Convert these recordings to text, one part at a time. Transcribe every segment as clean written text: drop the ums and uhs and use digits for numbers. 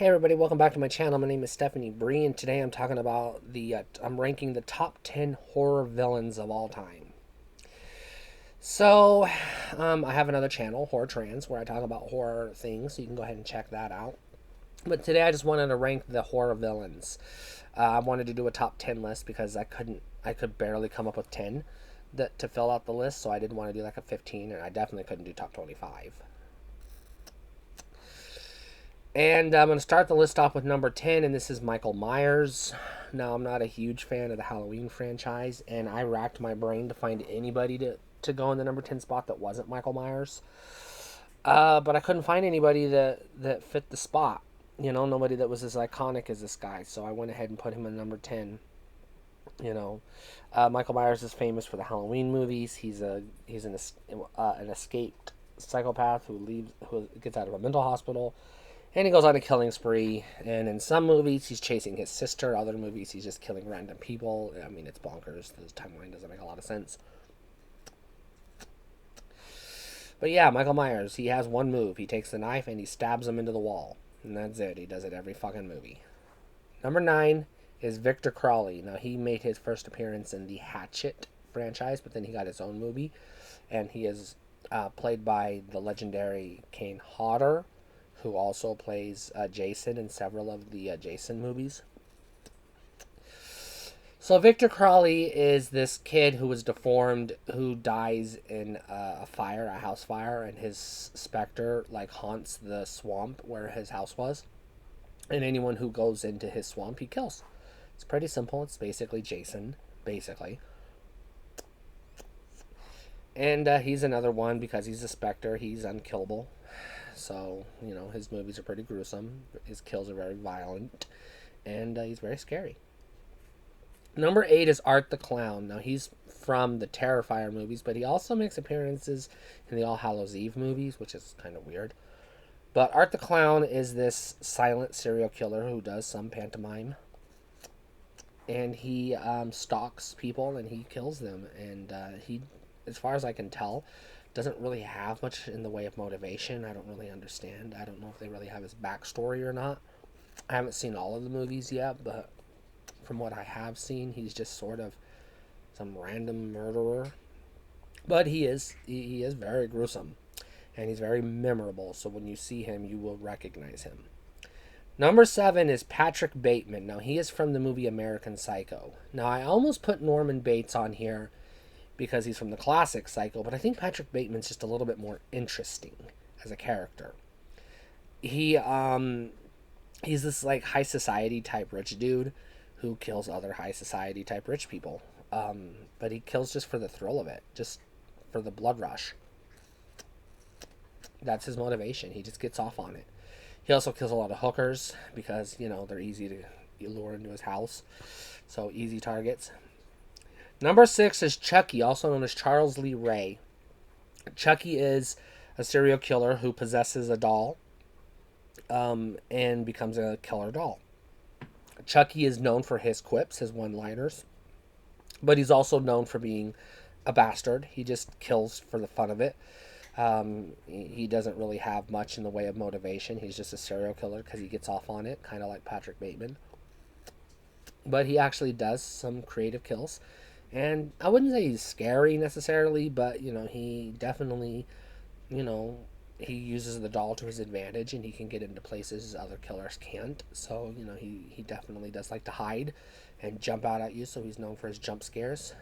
Hey everybody, welcome back to my channel. My name is Stephanie Bree, and today I'm talking about I'm ranking the top 10 horror villains of all time. So, I have another channel, Horror Trans, where I talk about horror things, so you can go ahead and check that out. But today I just wanted to rank the horror villains. I wanted to do a top 10 list because I could barely come up with 10 to fill out the list, so I didn't want to do like a 15, and I definitely couldn't do top 25. And I'm going to start the list off with number 10, and this is Michael Myers. Now, I'm not a huge fan of the Halloween franchise, and I racked my brain to find anybody to go in the number 10 spot that wasn't Michael Myers. But I couldn't find anybody that fit the spot. You know, nobody that was as iconic as this guy. So I went ahead and put him in number 10. You know, Michael Myers is famous for the Halloween movies. He's an escaped psychopath who gets out of a mental hospital. And he goes on a killing spree. And in some movies, he's chasing his sister. Other movies, he's just killing random people. I mean, it's bonkers. The timeline doesn't make a lot of sense. But yeah, Michael Myers, he has one move. He takes the knife and he stabs him into the wall. And that's it. He does it every fucking movie. Number 9 is Victor Crowley. Now, he made his first appearance in the Hatchet franchise, but then he got his own movie. And he is played by the legendary Kane Hodder, who also plays Jason in several of the Jason movies. So Victor Crowley is this kid who was deformed, who dies in a house fire, and his specter haunts the swamp where his house was. And anyone who goes into his swamp, he kills. It's pretty simple. It's basically Jason, basically. And he's another one because he's a specter. He's unkillable. So, you know, his movies are pretty gruesome. His kills are very violent. And he's very scary. Number 8 is Art the Clown. Now, he's from the Terrifier movies, but he also makes appearances in the All Hallows Eve movies, which is kind of weird. But Art the Clown is this silent serial killer who does some pantomime. And he stalks people and he kills them. And he, as far as I can tell, doesn't really have much in the way of motivation. I don't really understand. I don't know if they really have his backstory or not. I haven't seen all of the movies yet, but from what I have seen, he's just sort of some random murderer. But he is very gruesome, and he's very memorable. So when you see him, you will recognize him. Number 7 is Patrick Bateman. Now, he is from the movie American Psycho. Now, I almost put Norman Bates on here because he's from the classic Psycho, but I think Patrick Bateman's just a little bit more interesting as a character. He's this high society type rich dude who kills other high society type rich people. But he kills just for the thrill of it, just for the blood rush. That's his motivation. He just gets off on it. He also kills a lot of hookers because, you know, they're easy to lure into his house. So, easy targets. Number 6 is Chucky, also known as Charles Lee Ray. Chucky is a serial killer who possesses a doll and becomes a killer doll. Chucky is known for his quips, his one-liners, but he's also known for being a bastard. He just kills for the fun of it. He doesn't really have much in the way of motivation. He's just a serial killer because he gets off on it, kind of like Patrick Bateman. But he actually does some creative kills. And I wouldn't say he's scary necessarily, but, you know, he definitely, you know, he uses the doll to his advantage and he can get into places other killers can't. So, you know, he definitely does like to hide and jump out at you, so he's known for his jump scares.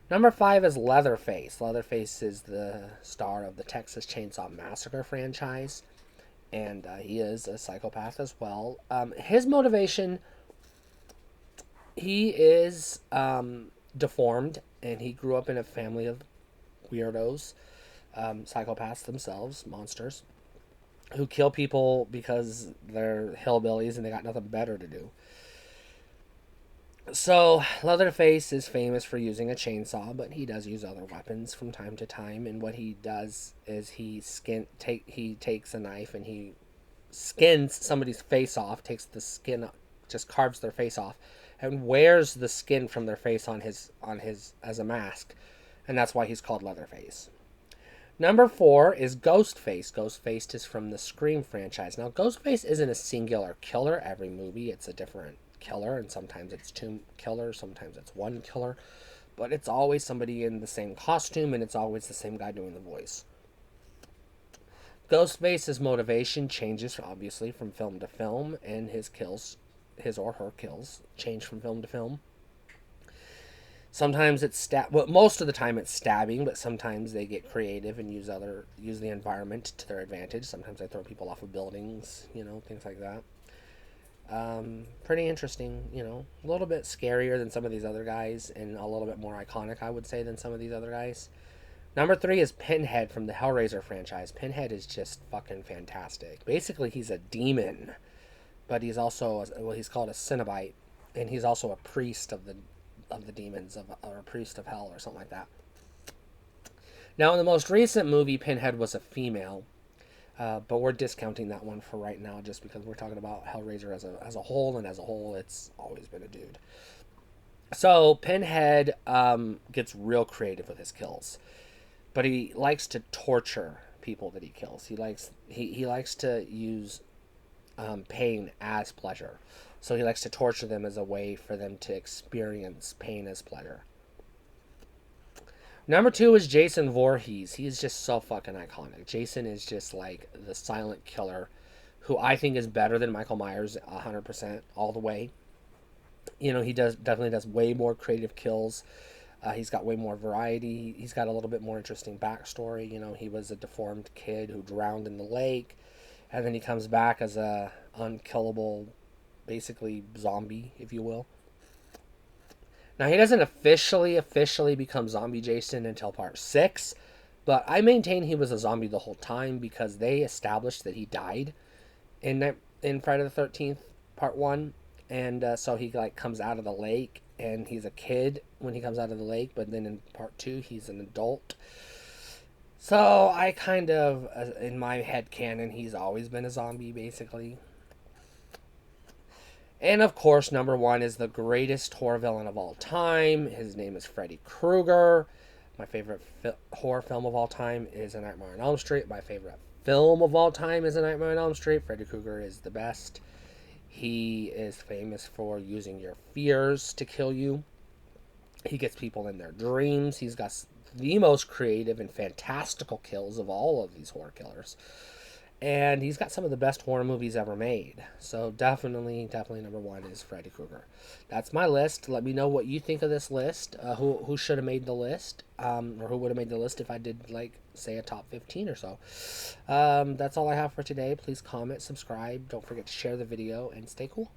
Number 5 is Leatherface. Leatherface is the star of the Texas Chainsaw Massacre franchise, and he is a psychopath as well. His motivation, he is deformed, and he grew up in a family of weirdos, psychopaths themselves, monsters, who kill people because they're hillbillies and they got nothing better to do. So, Leatherface is famous for using a chainsaw, but he does use other weapons from time to time. And what he does is he takes a knife and he skins somebody's face off, takes the skin, just carves their face off, and wears the skin from their face on his as a mask, and that's why he's called Leatherface. Number 4 is Ghostface. Ghostface is from the Scream franchise. Now, Ghostface isn't a singular killer. Every movie, it's a different killer, and sometimes it's two killers, sometimes it's one killer. But it's always somebody in the same costume, and it's always the same guy doing the voice. Ghostface's motivation changes, obviously, from film to film, and his or her kills, change from film to film. Sometimes it's well, most of the time it's stabbing, but sometimes they get creative and use the environment to their advantage. Sometimes they throw people off of buildings, things like that. Pretty interesting, a little bit scarier than some of these other guys, and a little bit more iconic, I would say, than some of these other guys. Number 3 is Pinhead from the Hellraiser franchise. Pinhead is just fucking fantastic. Basically, he's a demon, but he's also he's called a Cenobite, and he's also a priest of the demons or a priest of hell or something like that. Now, in the most recent movie, Pinhead was a female, but we're discounting that one for right now just because we're talking about Hellraiser as a whole, and as a whole, it's always been a dude. So Pinhead gets real creative with his kills, but he likes to torture people that he kills. He likes to use pain as pleasure. So he likes to torture them as a way for them to experience pain as pleasure. Number 2 is Jason Voorhees. He is just so fucking iconic. Jason is just like the silent killer who I think is better than Michael Myers 100% all the way. He definitely does way more creative kills. He's got way more variety. He's got a little bit more interesting backstory. He was a deformed kid who drowned in the lake, and then he comes back as a unkillable, basically zombie, if you will. Now, he doesn't officially become Zombie Jason until part 6, but I maintain he was a zombie the whole time because they established that he died in Friday the 13th part 1, and so he comes out of the lake, and he's a kid when he comes out of the lake, but then in part 2 he's an adult. So I kind of, in my head canon, he's always been a zombie, basically. And of course, number 1 is the greatest horror villain of all time. His name is Freddy Krueger. My favorite horror film of all time is A Nightmare on Elm Street. My favorite film of all time is A Nightmare on Elm Street. Freddy Krueger is the best. He is famous for using your fears to kill you. He gets people in their dreams. He's got the most creative and fantastical kills of all of these horror killers. And he's got some of the best horror movies ever made. So definitely number 1 is Freddy Krueger. That's my list. Let me know what you think of this list. Who should have made the list, or who would have made the list if I did, say, a top 15 or so. That's all I have for today. Please comment, subscribe. Don't forget to share the video, and stay cool.